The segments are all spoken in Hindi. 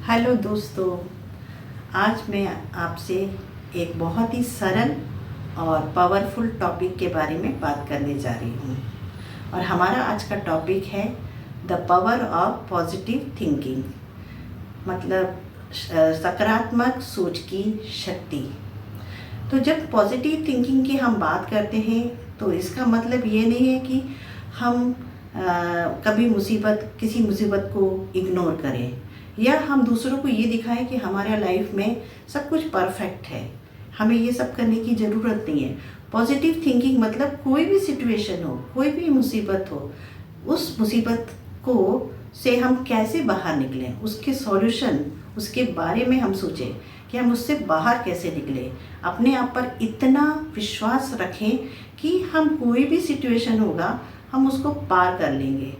हेलो दोस्तों, आज मैं आपसे एक बहुत ही सरल और पावरफुल टॉपिक के बारे में बात करने जा रही हूँ। और हमारा आज का टॉपिक है the power of positive thinking, मतलब सकारात्मक सोच की शक्ति। तो जब पॉजिटिव थिंकिंग की हम बात करते हैं तो इसका मतलब ये नहीं है कि हम कभी किसी मुसीबत को इग्नोर करें या हम दूसरों को ये दिखाएं कि हमारे लाइफ में सब कुछ परफेक्ट है। हमें ये सब करने की ज़रूरत नहीं है। पॉजिटिव थिंकिंग मतलब कोई भी सिचुएशन हो, कोई भी मुसीबत हो, उस मुसीबत को से हम कैसे बाहर निकलें, उसके सॉल्यूशन, उसके बारे में हम सोचें कि हम उससे बाहर कैसे निकलें। अपने आप पर इतना विश्वास रखें कि हम कोई भी सिचुएशन होगा हम उसको पार कर लेंगे।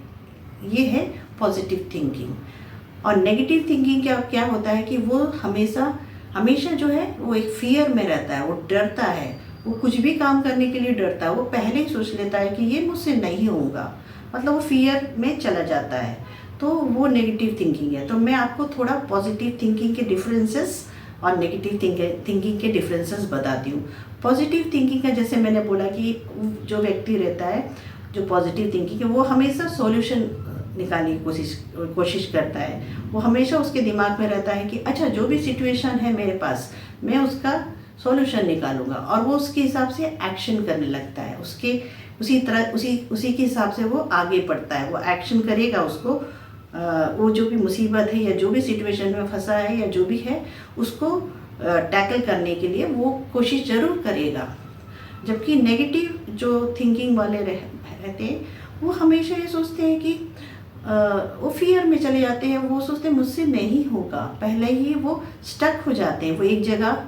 ये है पॉजिटिव थिंकिंग। और नेगेटिव थिंकिंग क्या होता है कि वो हमेशा जो है वो एक फियर में रहता है, वो डरता है, वो कुछ भी काम करने के लिए डरता है। वो पहले ही सोच लेता है कि ये मुझसे नहीं होगा, मतलब वो फियर में चला जाता है। तो वो नेगेटिव थिंकिंग है। तो मैं आपको थोड़ा पॉजिटिव थिंकिंग के डिफरेंसेस और नेगेटिव थिंकिंग के डिफरेंसेस बताती हूँ। पॉजिटिव थिंकिंग का जैसे मैंने बोला कि जो व्यक्ति रहता है, जो पॉजिटिव थिंकिंग है, वो हमेशा सॉल्यूशन निकालने की कोशिश करता है। वो हमेशा उसके दिमाग में रहता है कि अच्छा, जो भी सिचुएशन है मेरे पास, मैं उसका सॉल्यूशन निकालूंगा। और वो उसके हिसाब से एक्शन करने लगता है। उसी के हिसाब से वो आगे बढ़ता है। वो एक्शन करेगा, उसको वो जो भी मुसीबत है या जो भी सिचुएशन में फंसा है या जो भी है, उसको टैकल करने के लिए वो कोशिश ज़रूर करेगा। जबकि नेगेटिव जो थिंकिंग वाले रहते हैं, वो हमेशा ये सोचते हैं कि वो फियर में चले जाते हैं। वो सोचते हैं मुझसे नहीं होगा, पहले ही वो स्टक हो जाते हैं, वो एक जगह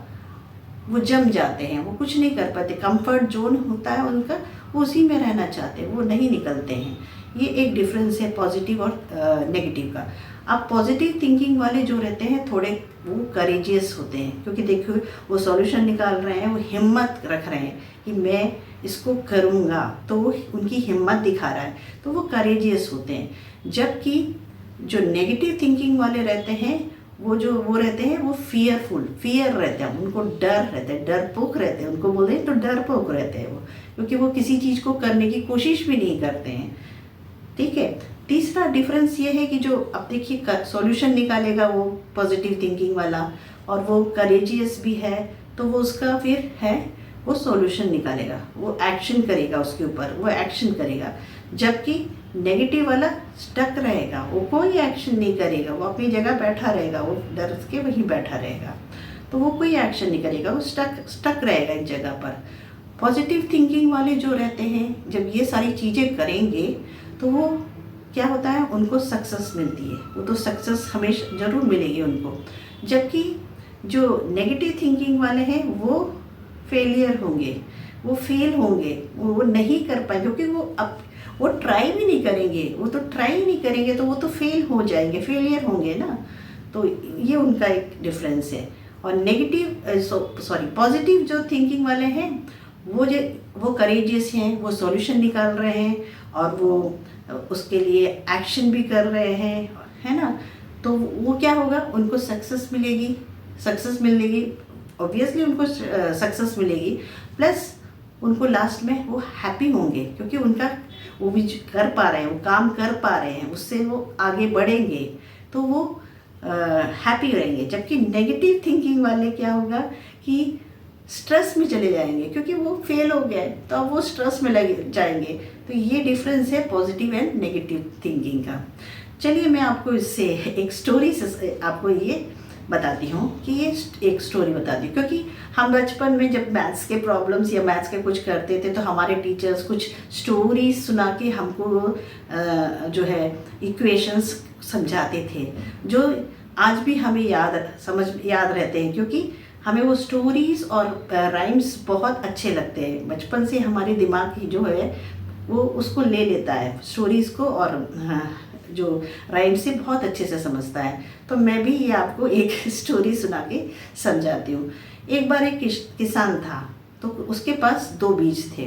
वो जम जाते हैं, वो कुछ नहीं कर पाते। कंफर्ट जोन होता है उनका, वो उसी में रहना चाहते हैं, वो नहीं निकलते हैं। ये एक डिफरेंस है पॉजिटिव और नेगेटिव का। अब पॉजिटिव थिंकिंग वाले जो रहते हैं थोड़े वो करेजियस होते हैं, क्योंकि देखो वो सॉल्यूशन निकाल रहे हैं, वो हिम्मत रख रहे हैं कि मैं इसको करूँगा, तो वो उनकी हिम्मत दिखा रहा है, तो वो करेजियस होते हैं। जबकि जो नेगेटिव थिंकिंग वाले रहते हैं, वो रहते हैं, वो फियर रहते हैं, उनको डर रहता है, डरपोक रहते हैं। उनको बोले तो डरपोक रहते हैं वो, क्योंकि वो किसी चीज़ को करने की कोशिश भी नहीं करते हैं। ठीक है। तीसरा डिफरेंस ये है कि जो अब देखिए सॉल्यूशन निकालेगा वो पॉजिटिव थिंकिंग वाला, और वो करेजियस भी है, तो वो उसका फिर है वो सॉल्यूशन निकालेगा, वो एक्शन करेगा, उसके ऊपर वो एक्शन करेगा। जबकि नेगेटिव वाला स्टक रहेगा, वो कोई एक्शन नहीं करेगा, वो अपनी जगह बैठा रहेगा, वो डर के वहीं बैठा रहेगा, तो वो कोई एक्शन नहीं करेगा, वो स्टक रहेगा एक जगह पर। पॉजिटिव थिंकिंग वाले जो रहते हैं, जब ये सारी चीज़ें करेंगे तो वो क्या होता है, उनको सक्सेस मिलती है। वो तो सक्सेस हमेशा ज़रूर मिलेगी उनको। जबकि जो नेगेटिव थिंकिंग वाले हैं वो फेलियर होंगे, वो फेल होंगे, वो नहीं कर पाएंगे, क्योंकि वो ट्राई भी नहीं करेंगे। वो तो ट्राई ही नहीं करेंगे तो वो तो फेल हो जाएंगे, फेलियर होंगे ना। तो ये उनका एक डिफरेंस है। और पॉजिटिव जो थिंकिंग वाले हैं, वो करेजियस हैं, वो सॉल्यूशन निकाल रहे हैं और वो उसके लिए एक्शन भी कर रहे हैं, है ना। तो वो क्या होगा, उनको सक्सेस मिलेगी, ऑब्वियसली उनको सक्सेस मिलेगी। प्लस उनको लास्ट में वो हैप्पी होंगे, क्योंकि वो भी कर पा रहे हैं, वो काम कर पा रहे हैं, उससे वो आगे बढ़ेंगे, तो वो हैप्पी रहेंगे। जबकि नेगेटिव थिंकिंग वाले क्या होगा कि स्ट्रेस में चले जाएंगे, क्योंकि वो फेल हो गए तो अब वो स्ट्रेस में लगे जाएंगे। तो ये डिफरेंस है पॉजिटिव एंड नेगेटिव थिंकिंग का। चलिए मैं आपको इससे एक स्टोरी से आपको ये बताती हूँ कि ये एक स्टोरी बताती हूँ। क्योंकि हम बचपन में जब मैथ्स के प्रॉब्लम्स या मैथ्स के कुछ करते थे, तो हमारे टीचर्स कुछ स्टोरी सुना के हमको जो है इक्वेशंस समझाते थे, जो आज भी हमें याद रहते हैं, क्योंकि हमें वो स्टोरीज़ और राइम्स बहुत अच्छे लगते हैं। बचपन से हमारे दिमाग की जो है वो उसको ले लेता है, स्टोरीज़ को, और जो राइम से बहुत अच्छे से समझता है। तो मैं भी ये आपको एक स्टोरी सुना के समझाती हूँ। एक बार एक किसान था, तो उसके पास 2 बीज थे।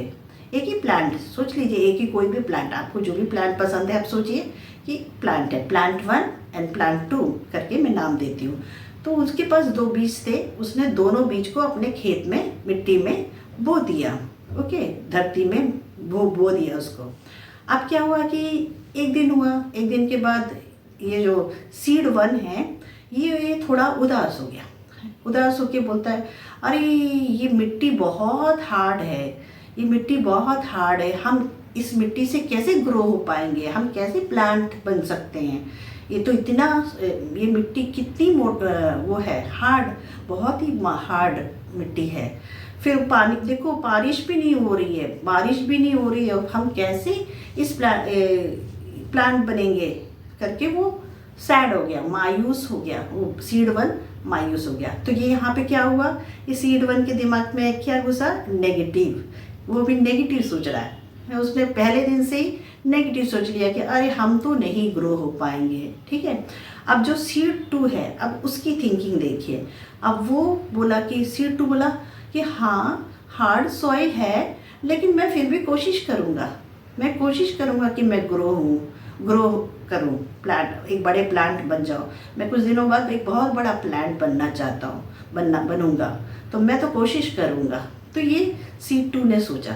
एक ही प्लांट, सोच लीजिए, एक ही कोई भी प्लांट, आपको जो भी प्लांट पसंद है आप सोचिए कि प्लांट है, प्लांट 1 एंड प्लांट 2 करके मैं नाम देती हूँ। तो उसके पास 2 बीज थे, उसने दोनों बीज को अपने खेत में मिट्टी में बो दिया। ओके, धरती में बो दिया उसको। अब क्या हुआ कि एक दिन हुआ, एक दिन के बाद ये जो सीड 1 है ये थोड़ा उदास हो गया। उदास होके बोलता है, अरे ये मिट्टी बहुत हार्ड है, ये मिट्टी बहुत हार्ड है, हम इस मिट्टी से कैसे ग्रो हो पाएंगे, हम कैसे प्लांट बन सकते हैं, ये तो इतना, ये मिट्टी कितनी वो है हार्ड, बहुत ही हार्ड मिट्टी है। फिर पानी देखो, बारिश भी नहीं हो रही है, बारिश भी नहीं हो रही है, हम कैसे इस प्लांट बनेंगे करके वो सैड हो गया, मायूस हो गया, वो सीड 1 मायूस हो गया। तो ये यहाँ पे क्या हुआ, ये सीड 1 के दिमाग में क्या घुसा, नेगेटिव, वो भी नेगेटिव सोच रहा है। उसने पहले दिन से ही नेगेटिव सोच लिया कि अरे हम तो नहीं ग्रो हो पाएंगे। ठीक है, अब जो सीड 2 है, अब उसकी थिंकिंग देखिए। अब वो बोला कि सीड 2 बोला कि हाँ हार्ड सॉइल है, लेकिन मैं फिर भी कोशिश करूँगा, मैं कोशिश करूँगा कि मैं ग्रो करूँ, प्लांट, एक बड़े प्लांट बन जाओ। मैं कुछ दिनों बाद एक बहुत बड़ा प्लांट बनना चाहता हूँ, बनूँगा, तो मैं तो कोशिश करूँगा। तो ये सीड 2 ने सोचा।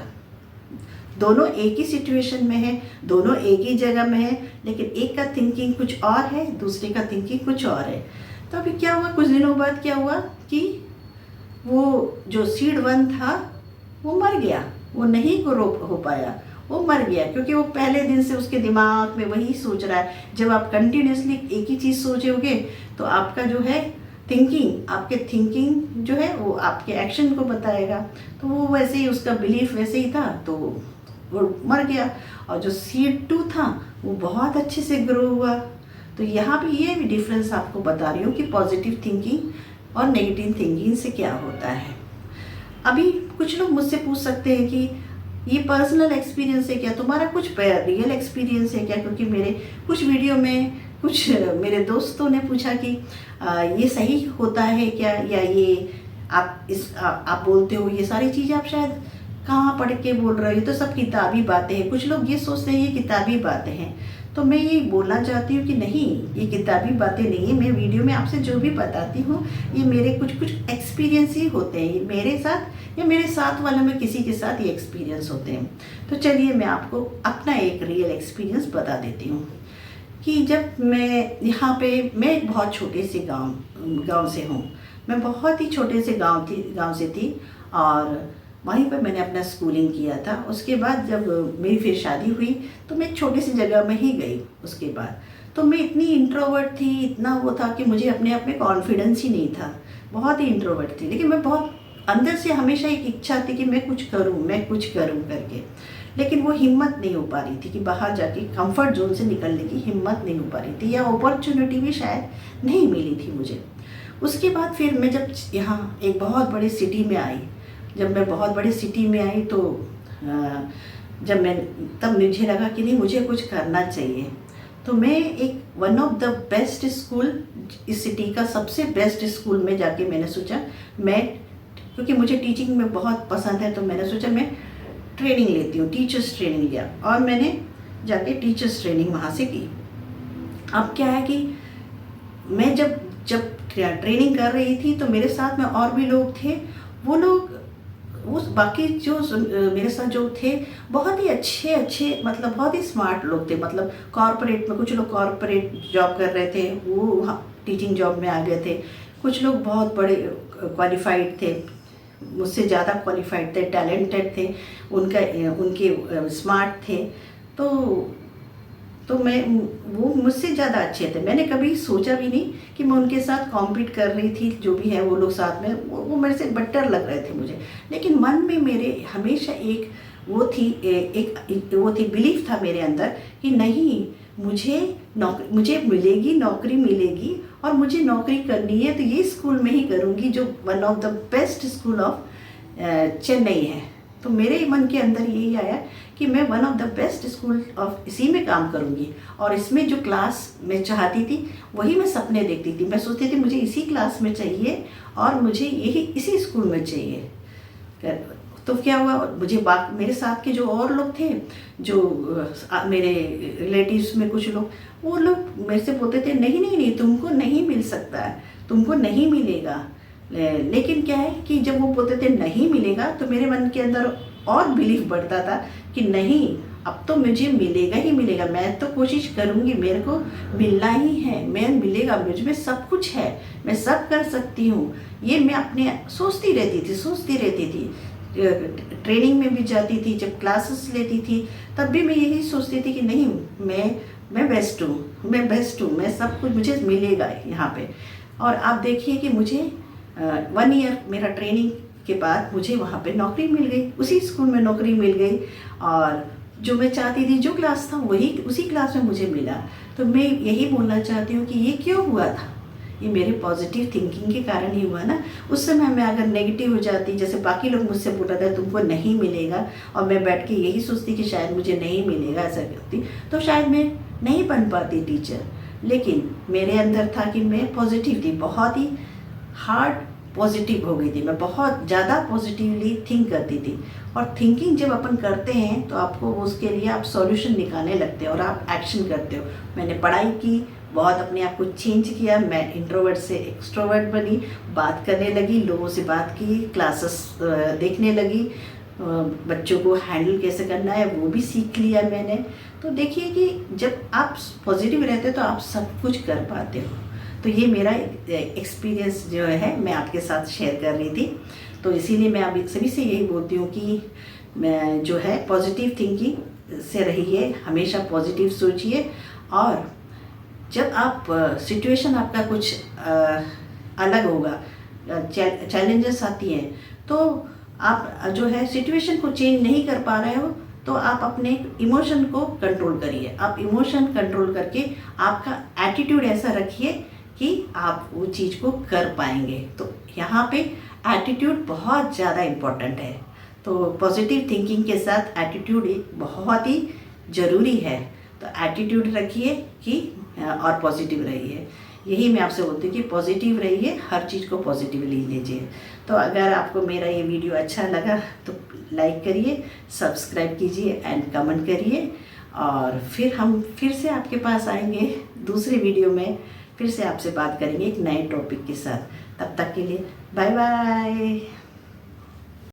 दोनों एक ही सिचुएशन में है, दोनों एक ही जगह में है, लेकिन एक का थिंकिंग कुछ और है, दूसरे का थिंकिंग कुछ और है। तो अभी क्या हुआ, कुछ दिनों बाद क्या हुआ कि वो जो सीड 1 था वो मर गया, वो नहीं ग्रो हो पाया, वो मर गया, क्योंकि वो पहले दिन से उसके दिमाग में वही सोच रहा है। जब आप कंटिन्यूसली एक ही चीज़ सोचोगे तो आपका जो है आपके थिंकिंग जो है वो आपके एक्शन को बताएगा। तो वो वैसे ही, उसका बिलीफ वैसे ही था, तो वो मर गया। और जो सीड 2 था वो बहुत अच्छे से ग्रो हुआ। तो यहाँ पे ये भी डिफरेंस आपको बता रही हूँ कि पॉजिटिव थिंकिंग और नेगेटिव थिंकिंग से क्या होता है। अभी कुछ लोग मुझसे पूछ सकते हैं कि ये पर्सनल एक्सपीरियंस है क्या, तुम्हारा कुछ रियल एक्सपीरियंस है क्या, क्योंकि मेरे कुछ वीडियो में कुछ मेरे दोस्तों ने पूछा कि ये सही होता है क्या, या ये आप बोलते हो, ये सारी चीज़ें आप शायद कहाँ पढ़ के बोल रहे हो, तो सब किताबी बातें हैं। कुछ लोग ये सोचते हैं ये किताबी बातें हैं। तो मैं ये बोलना चाहती हूँ कि नहीं, ये किताबी बातें नहीं है। मैं वीडियो में आपसे जो भी बताती हूँ ये मेरे कुछ एक्सपीरियंस ही होते हैं, ये मेरे साथ या मेरे साथ वालों में किसी के साथ ये एक्सपीरियंस होते हैं। तो चलिए मैं आपको अपना एक रियल एक्सपीरियंस बता देती हूँ कि जब मैं यहाँ पे, मैं एक बहुत छोटे से गाँव से हूँ, मैं बहुत ही छोटे से गाँव से थी, और वहीं पर मैंने अपना स्कूलिंग किया था। उसके बाद जब मेरी फिर शादी हुई तो मैं एक छोटी सी जगह में ही गई। उसके बाद तो मैं इतनी इंट्रोवर्ट थी, इतना वो था कि मुझे अपने आप में कॉन्फिडेंस ही नहीं था, बहुत ही इंट्रोवर्ट थी। लेकिन मैं बहुत अंदर से हमेशा एक इच्छा थी कि मैं कुछ करूं करके, लेकिन वो हिम्मत नहीं हो पा रही थी कि बाहर जाके कंफर्ट जोन से निकलने की हिम्मत नहीं हो पा रही थी, या अपॉर्चुनिटी भी शायद नहीं मिली थी मुझे। उसके बाद फिर मैं जब यहाँ एक बहुत बड़ी सिटी में आई, जब मैं बहुत बड़ी सिटी में आई तो तब मुझे लगा कि नहीं, मुझे कुछ करना चाहिए। तो मैं एक one of the best school, इस सिटी का सबसे बेस्ट स्कूल में जाके मैंने सोचा, क्योंकि मुझे टीचिंग में बहुत पसंद है, तो मैंने सोचा मैं ट्रेनिंग लेती हूँ, टीचर्स ट्रेनिंग लिया, और मैंने जाके टीचर्स ट्रेनिंग वहाँ से की। अब क्या है कि मैं जब ट्रेनिंग कर रही थी तो मेरे साथ में और भी लोग थे। वो बाकी जो मेरे साथ जो थे बहुत ही अच्छे मतलब बहुत ही स्मार्ट लोग थे। मतलब कॉरपोरेट में, कुछ लोग कॉरपोरेट जॉब कर रहे थे, वो टीचिंग जॉब में आ गए थे। कुछ लोग बहुत बड़े क्वालिफाइड थे, मुझसे ज़्यादा क्वालिफाइड थे, टैलेंटेड थे, उनके स्मार्ट थे। तो वो मुझसे ज़्यादा अच्छे थे। मैंने कभी सोचा भी नहीं कि मैं उनके साथ कॉम्पीट कर रही थी। जो भी है वो लोग साथ में, वो मेरे से बेटर लग रहे थे मुझे, लेकिन मन में मेरे हमेशा एक वो थी बिलीफ था मेरे अंदर कि नहीं, मुझे नौकरी मिलेगी और मुझे नौकरी करनी है तो ये स्कूल में ही करूँगी जो one of the best school of Chennai है। तो मेरे मन के अंदर यही आया कि मैं one of the best school of इसी में काम करूँगी, और इसमें जो क्लास मैं चाहती थी वही मैं सपने देखती थी। मैं सोचती थी मुझे इसी क्लास में चाहिए और मुझे इसी स्कूल में चाहिए। तो क्या हुआ, मुझे मेरे साथ के जो और लोग थे, जो मेरे रिलेटिव्स में कुछ लोग, वो लोग मेरे से बोलते थे नहीं नहीं नहीं, तुमको नहीं मिल सकता है, तुमको नहीं मिलेगा। लेकिन क्या है कि जब वो बोलते थे नहीं मिलेगा, तो मेरे मन के अंदर और बिलीफ बढ़ता था कि नहीं, अब तो मुझे मिलेगा ही मिलेगा, मैं तो कोशिश करूँगी, मेरे को मिलना ही है, मैं मिलेगा, मुझ में सब कुछ है, मैं सब कर सकती हूँ। ये मैं अपने सोचती रहती थी। ट्रेनिंग में भी जाती थी, जब क्लासेस लेती थी, तब भी मैं यही सोचती थी कि नहीं, मैं बेस्ट हूँ, मैं सब कुछ मुझे मिलेगा यहाँ पे। और आप देखिए कि मुझे 1 ईयर मेरा ट्रेनिंग के बाद मुझे वहाँ पे नौकरी मिल गई, उसी स्कूल में नौकरी मिल गई, और जो मैं चाहती थी, जो क्लास था वही उसी क्लास में मुझे मिला। तो मैं यही बोलना चाहती हूँ कि ये क्यों हुआ था, ये मेरे पॉजिटिव थिंकिंग के कारण ही हुआ ना। उस समय मैं अगर नेगेटिव हो जाती, जैसे बाकी लोग मुझसे बोल रहे थे तुमको नहीं मिलेगा, और मैं बैठ के यही सोचती कि शायद मुझे नहीं मिलेगा, ऐसा करती, तो शायद मैं नहीं बन पाती टीचर। लेकिन मेरे अंदर था कि मैं पॉजिटिव थी, बहुत ही हार्ड पॉजिटिव हो गई थी, मैं बहुत ज़्यादा पॉजिटिवली थिंक करती थी। और थिंकिंग जब अपन करते हैं तो आपको उसके लिए आप सॉल्यूशन निकालने लगते हो और आप एक्शन करते हो। मैंने पढ़ाई की, बहुत अपने आप को चेंज किया, मैं इंट्रोवर्ट से एक्सट्रोवर्ट बनी, बात करने लगी, लोगों से बात की, क्लासेस देखने लगी, बच्चों को हैंडल कैसे करना है वो भी सीख लिया मैंने। तो देखिए कि जब आप पॉजिटिव रहते हो तो आप सब कुछ कर पाते हो। तो ये मेरा एक्सपीरियंस जो है मैं आपके साथ शेयर कर रही थी। तो इसीलिए मैं अभी सभी से यही बोलती हूँ कि मैं जो है पॉजिटिव थिंकिंग से रहिए, हमेशा पॉजिटिव सोचिए। और जब आप सिचुएशन आपका कुछ अलग होगा, चैलेंजेस आती हैं, तो आप जो है सिचुएशन को चेंज नहीं कर पा रहे हो, तो आप अपने इमोशन को कंट्रोल करिए। आप इमोशन कंट्रोल करके आपका एटीट्यूड ऐसा रखिए कि आप वो चीज़ को कर पाएंगे। तो यहाँ पे एटीट्यूड बहुत ज़्यादा इम्पोर्टेंट है। तो पॉजिटिव थिंकिंग के साथ एटीट्यूड बहुत ही ज़रूरी है। तो एटीट्यूड रखिए कि और पॉजिटिव रहिए। यही मैं आपसे बोलती हूँ कि पॉजिटिव रहिए, हर चीज़ को पॉजिटिवली लीजिए। तो अगर आपको मेरा ये वीडियो अच्छा लगा तो लाइक करिए, सब्सक्राइब कीजिए एंड कमेंट करिए। और फिर हम फिर से आपके पास आएंगे दूसरे वीडियो में, फिर से आपसे बात करेंगे एक नए टॉपिक के साथ। तब तक के लिए बाय बाय।